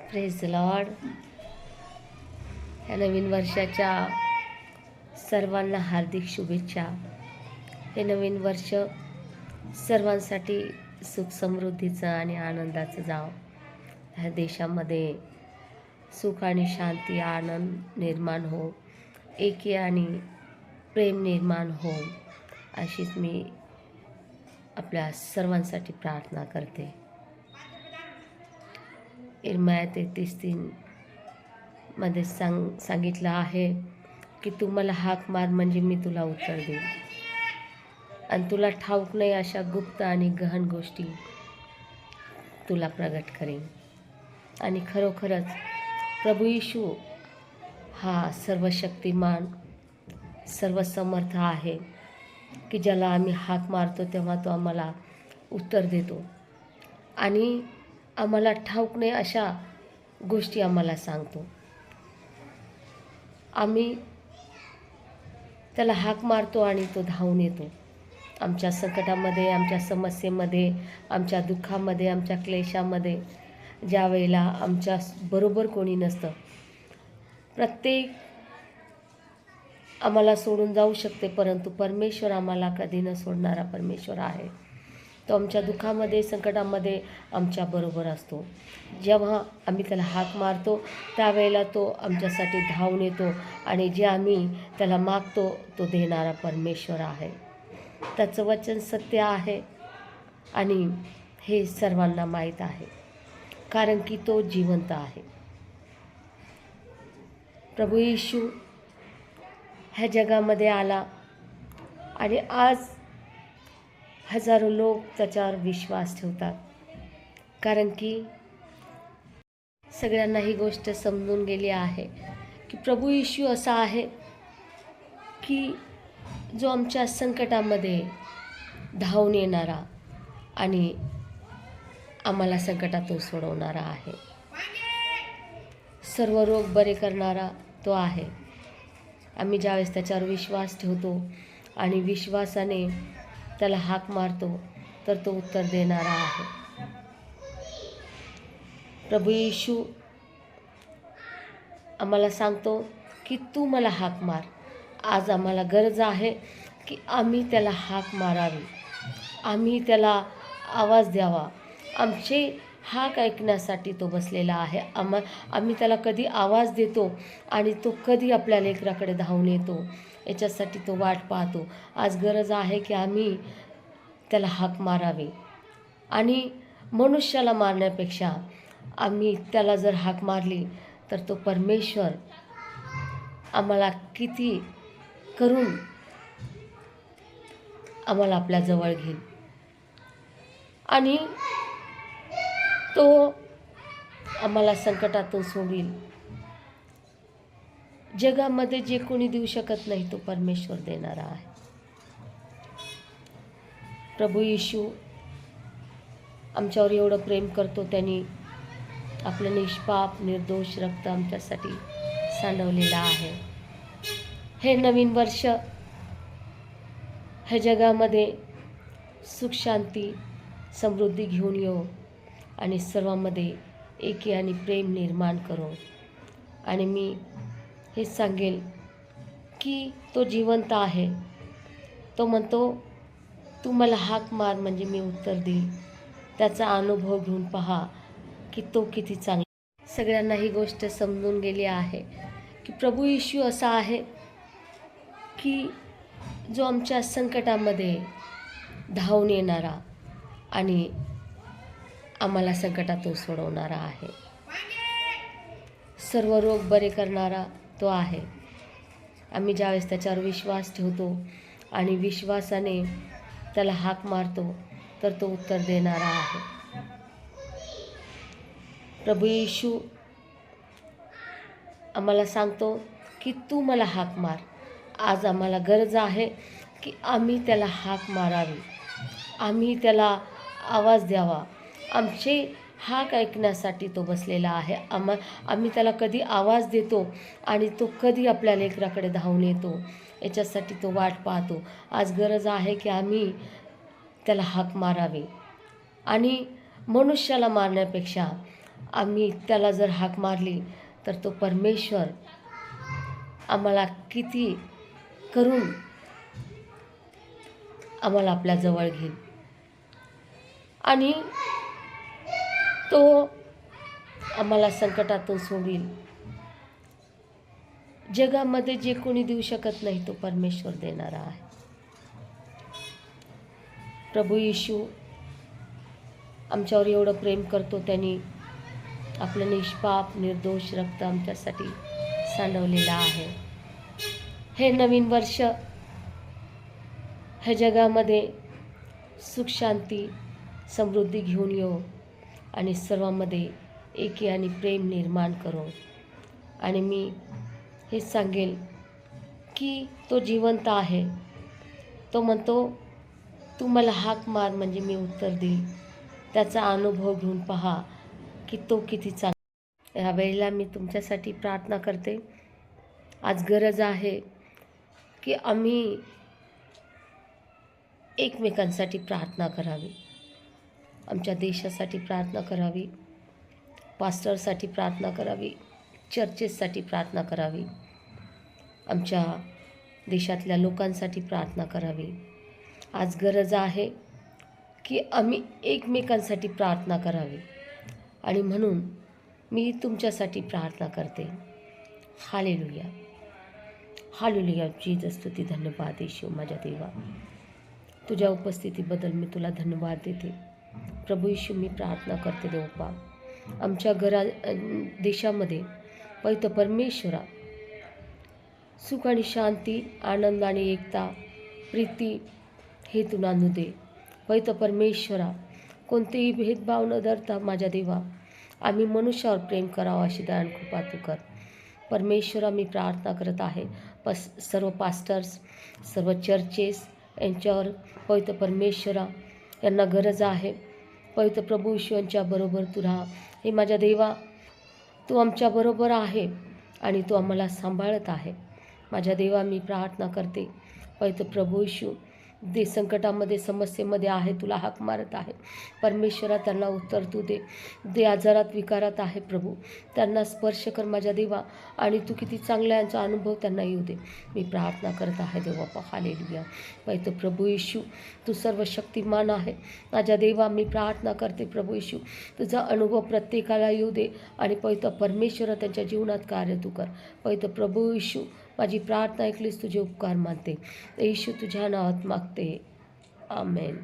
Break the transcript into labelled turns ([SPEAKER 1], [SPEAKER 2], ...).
[SPEAKER 1] Praise the Lord. या नवीन वर्षाच्या सर्वांना हार्दिक शुभेच्छा. हे नवीन वर्ष सर्वांसाठी सुख समृद्धीचं आणि आनंदाचं जावं. ह्या देशामध्ये सुख आणि शांती, आनंद निर्माण हो, एकी आणि प्रेम निर्माण हो, अशीच मी आपल्या सर्वांसाठी प्रार्थना करते. इर्मया 33:3 मध्ये सांगितलं आहे की तू मला हाक मार म्हणजे मी तुला उत्तर देईन आणि तुला ठाऊक नाही अशा गुप्त आणि गहन गोष्टी तुला प्रगट करेन. आणि खरोखरच प्रभू येशू हा सर्वशक्तिमान सर्वसमर्थ आहे की ज्याला आम्ही हाक मारतो तेव्हा तो आम्हाला उत्तर देतो आणि आम्हाला ठाऊक नाही अशा गोष्टी आम्हाला सांगतो. आम्ही त्याला हाक मारतो आणि तो धावून येतो. आमच्या संकटामध्ये, आमच्या समस्येमध्ये, आमच्या दुःखामध्ये, आमच्या क्लेशामध्ये, ज्या वेळेला आमच्या बरोबर कोणी नसतं, प्रत्येक आम्हाला सोडून जाऊ शकते, परंतु परमेश्वर आम्हाला कधी न सोडणारा परमेश्वर आहे. तो आमच्या दुःखामध्ये, संकटामध्ये आमच्या बरोबर असतो. जेव्हा आम्ही त्याला हाक मारतो त्यावेळेला तो आमच्यासाठी धावून येतो आणि जे आम्ही त्याला मागतो तो देणारा परमेश्वर आहे. त्याचं वचन सत्य आहे आणि हे सर्वांना माहीत आहे, कारण की तो जिवंत आहे. प्रभू येशू ह्या जगामध्ये आला आणि आज हजारो लोक त्याच्यावर विश्वास ठेवतात, कारण की सगळ्यांना ही गोष्ट समजून गेली आहे की प्रभू येशू असा आहे की जो आमच्या संकटामध्ये धावून येणारा आणि आम्हाला संकटातून सोडवणारा आहे. सर्व रोग बरे करणारा तो आहे. आम्ही ज्यावेळेस त्याच्यावर विश्वास ठेवतो आणि विश्वासाने त्याला हाक मारतो तर तो उत्तर देणारा आहे. प्रभू येशू आम्हाला सांगतो की तू मला हाक मार. आज आम्हाला गरज आहे की आम्ही त्याला हाक मारावी, आम्ही त्याला आवाज द्यावा. आमचे हाक ऐकण्यासाठी तो बसलेला आहे. आम्ही त्याला कधी आवाज देतो आणि तो कधी आपल्या लेकराकडे धावून येतो, याच्यासाठी तो वाट पाहतो. आज गरज आहे की आम्ही त्याला हाक मारावी आणि मनुष्याला मारण्यापेक्षा आम्ही त्याला जर हाक मारली तर तो परमेश्वर आम्हाला किती करून आम्हाला आपल्या जवळ घेईल आणि तो आम्हाला संकटातून सोडील. जगामध्ये जे कोणी देऊ शकत नाही तो परमेश्वर देणारा आहे. प्रभू येशू आमच्यावर एवढं प्रेम करतो, त्यांनी आपलं निष्पाप निर्दोष रक्त आमच्यासाठी सांडवलेलं आहे. हे नवीन वर्ष ह्या जगामध्ये सुख शांती समृद्धी घेऊन येऊ आणि सर्वांमध्ये एकी आणि प्रेम निर्माण करो. आणि मी हेच सांगेल की तो जिवंत आहे. तो म्हणतो तू मला हाक मार म्हणजे मी उत्तर देईल. त्याचा अनुभव घेऊन पहा की तो किती चांगला. सगळ्यांना ही गोष्ट समजून गेली आहे की प्रभू येशू असा आहे की जो आमच्या संकटामध्ये धावून येणारा आणि आम्हाला संकटातून सोडवणारा आहे. सर्व रोग बरे करणारा तो आहे. आम्ही ज्यावेळेस त्याच्यावर विश्वास ठेवतो आणि विश्वासाने त्याला हाक मारतो तर तो उत्तर देणारा आहे. प्रभू येशू आम्हाला सांगतो की तू मला हाक मार. आज आम्हाला गरज आहे की आम्ही त्याला हाक मारावी, आम्ही त्याला आवाज द्यावा. आमचे हाक ऐकण्यासाठी तो बसलेला आहे. आम्ही त्याला कधी आवाज देतो आणि तो कधी आपल्या लेकराकडे धावून येतो, याच्यासाठी तो वाट पाहतो. आज गरज आहे की आम्ही त्याला हाक मारावी आणि मनुष्याला मारण्यापेक्षा आम्ही त्याला जर हाक मारली तर तो परमेश्वर आम्हाला किती करून आम्हाला आपल्या जवळ घेईल आणि तो आम्हाला संकटातून सोडील. जगामध्ये जे कोणी देऊ शकत नाही तो परमेश्वर देणारा आहे. प्रभू येशू आमच्यावर एवढं प्रेम करतो, त्यांनी आपलं निष्पाप निर्दोष रक्त आमच्यासाठी सांडवलेलं आहे. हे नवीन वर्ष ह्या जगामध्ये सुख शांती समृद्धी घेऊन येऊ आणि सर्वांमध्ये एकी आणि प्रेम निर्माण करो. आणि मी हेच सांगेल की तो जिवंत आहे. तो म्हणतो तू मला हाक मार म्हणजे मी उत्तर देईल. त्याचा अनुभव घेऊन पहा की तो किती चांगला. ह्या वेळेला मी तुमच्यासाठी प्रार्थना करते. आज गरज आहे की आम्ही एकमेकांसाठी प्रार्थना करावी. आमच्या देशासाठी प्रार्थना करावी, पास्टरसाठी प्रार्थना करावी, चर्चेससाठी प्रार्थना करावी, आमच्या देशातल्या लोकांसाठी प्रार्थना करावी. आज गरज आहे की आम्ही एकमेकांसाठी प्रार्थना करावी आणि म्हणून मी तुमच्यासाठी प्रार्थना करते. Hallelujah, hallelujah. जीसस स्तुती, धन्यवाद येशू माझ्या देवा. तुझ्या उपस्थितीबद्दल मी तुला धन्यवाद देते. प्रभू येशू, मी प्रार्थना करते देवपा, आमच्या देशामध्ये पवित्र परमेश्वरा सुख आणि शांती, आनंद आणि एकता, प्रीती हे तू नांदू दे. पवित्र परमेश्वरा, कोणतेही भेदभाव न धरता माझ्या देवा आम्ही मनुष्यावर प्रेम करावं अशी दयान कृपा तू कर. परमेश्वरा, मी प्रार्थना करत आहे सर्व पास्टर्स, सर्व चर्चेस यांच्यावर पवित्र परमेश्वरा यांना गरज आहे. पवित्र प्रभू ईश्वरांच्या बरोबर तू राहा. हे माझ्या देवा, तू आमच्याबरोबर आहे आणि तू आम्हाला सांभाळत आहे. माझ्या देवा, मी प्रार्थना करते पवित्र प्रभू ईशू दे संकटामध्ये समस्येमध्ये आहे, तुला हाक मारत आहे. परमेश्वरा, त्यांना उत्तर तू दे आजारात विकारात आहे प्रभू, त्यांना स्पर्श कर माझ्या देवा आणि तू किती चांगला यांचा अनुभव त्यांना येऊ दे. मी प्रार्थना करत आहे देवा. हालेलुया. पवित्र प्रभू येशू, तू सर्व शक्तिमान आहे माझ्या देवा. मी प्रार्थना करते प्रभू येशू, तुझा अनुभव प्रत्येकाला येऊ दे आणि पवित्र परमेश्वरा त्यांच्या जीवनात कार्य तू कर. पवित्र प्रभू येशू, माझी प्रार्थना ऐकलीस, तुझे उपकार मानते येशू, तुझ्या नावात मागते. आमेन.